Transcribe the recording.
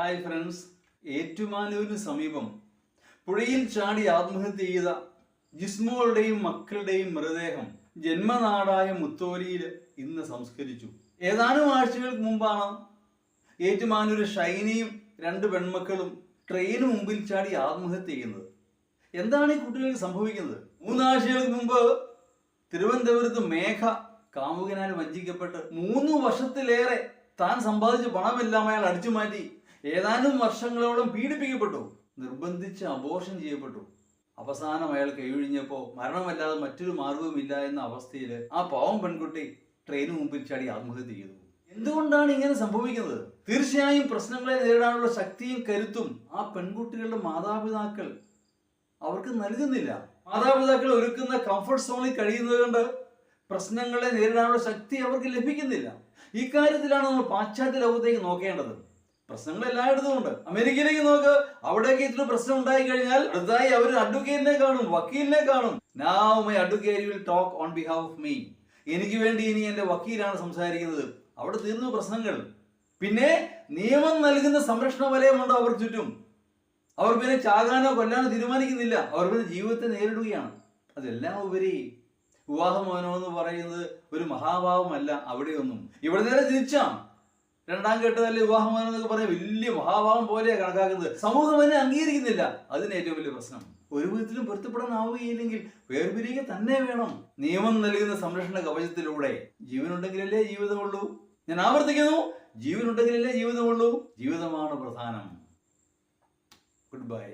Hi friends, ഏറ്റുമാനൂരിന് സമീപം പുഴയിൽ ചാടി ആത്മഹത്യ ചെയ്ത ജിസ്മോളുടെയും മക്കളുടെയും മൃതദേഹം ജന്മനാടായ മുത്തോലിയിൽ ഇന്ന് സംസ്കരിച്ചു. ഏതാനും ആഴ്ചകൾക്ക് മുമ്പാണ് ഏറ്റുമാനൂർ ഷൈനിയും രണ്ട് പെൺമക്കളും ട്രെയിന് മുമ്പിൽ ചാടി ആത്മഹത്യ ചെയ്യുന്നത്. എന്താണ് ഈ കുട്ടികൾക്ക് സംഭവിക്കുന്നത്? 3 ആഴ്ചകൾക്ക് മുമ്പ് തിരുവനന്തപുരത്ത് മേഘ കാമുകനാൽ വഞ്ചിക്കപ്പെട്ട് 3 വർഷത്തിലേറെ താൻ സമ്പാദിച്ച പണമെല്ലാം അയാൾ അടിച്ചു മാറ്റി ഏതാനും വർഷങ്ങളോളം പീഡിപ്പിക്കപ്പെട്ടു, നിർബന്ധിച്ച് അബോർഷൻ ചെയ്യപ്പെട്ടു. അവസാനം അയാൾ കൈയൊഴിഞ്ഞപ്പോൾ മരണമല്ലാതെ മറ്റൊരു മാർഗവുമില്ല എന്ന അവസ്ഥയിൽ ആ പാവം പെൺകുട്ടി ട്രെയിന് മുമ്പിൽ ചാടി ആത്മഹത്യ ചെയ്തു. എന്തുകൊണ്ടാണ് ഇങ്ങനെ സംഭവിക്കുന്നത്? തീർച്ചയായും പ്രശ്നങ്ങളെ നേരിടാനുള്ള ശക്തിയും കരുത്തും ആ പെൺകുട്ടികളുടെ മാതാപിതാക്കൾ അവർക്ക് നൽകുന്നില്ല. മാതാപിതാക്കൾ ഒരുക്കുന്ന കംഫർട്ട് സോണിൽ കഴിയുന്നത് കൊണ്ട് പ്രശ്നങ്ങളെ നേരിടാനുള്ള ശക്തി അവർക്ക് ലഭിക്കുന്നില്ല. ഈ കാര്യത്തിലാണ് നമ്മൾ പാശ്ചാത്യ ലോകത്തേക്ക് നോക്കേണ്ടത്. പ്രശ്നങ്ങൾ എല്ലായിടത്തും ഉണ്ട്. അമേരിക്കയിലേക്ക് നോക്ക്, അവിടേക്ക് ഇത്ര പ്രശ്നം ഉണ്ടായി കഴിഞ്ഞാൽ അടുത്തായി അവർ അഡ്വക്കേറ്റിനെ കാണും, വക്കീലിനെ കാണും. Now my advocate will talk on behalf of me. എനിക്ക് വേണ്ടി ഇനി എന്റെ വക്കീലാണ് സംസാരിക്കുന്നത്. അവിടെ തീർന്നു പ്രശ്നങ്ങൾ. പിന്നെ നിയമം നൽകുന്ന സംരക്ഷണ വലയമുണ്ട് അവർ ചുറ്റും. അവർ പിന്നെ ചാകാനോ കൊല്ലാനോ തീരുമാനിക്കുന്നില്ല. അവർ പിന്നെ ജീവിതത്തെ നേരിടുകയാണ്. അതെല്ലാം ഉപരി വിവാഹമോചനം എന്ന് പറയുന്നത് ഒരു മഹാഭാവമല്ല. അവിടെയൊന്നും ഇവിടെ നേരെ തിരിച്ചാണ്. 2ാം ഘട്ടത്തിൽ വിവാഹമോചനം എന്നൊക്കെ പറഞ്ഞാൽ വലിയ മഹാഭാവം പോലെയാണ് കണക്കാക്കുന്നത്. സമൂഹം അതിനെ അംഗീകരിക്കുന്നില്ല. അതിന് ഏറ്റവും വലിയ പ്രശ്നം. ഒരു വിധത്തിലും പൊരുത്തപ്പെടാനാവുകയില്ലെങ്കിൽ വേർപിരിയുക തന്നെ വേണം. നിയമം നൽകുന്ന സംരക്ഷണ കവചത്തിലൂടെ ജീവനുണ്ടെങ്കിലല്ലേ ജീവിതമുള്ളൂ. ഞാൻ ആവർത്തിക്കുന്നു, ജീവനുണ്ടെങ്കിലല്ലേ ജീവിതമുള്ളൂ. ജീവിതമാണ് പ്രധാനം. Good bye.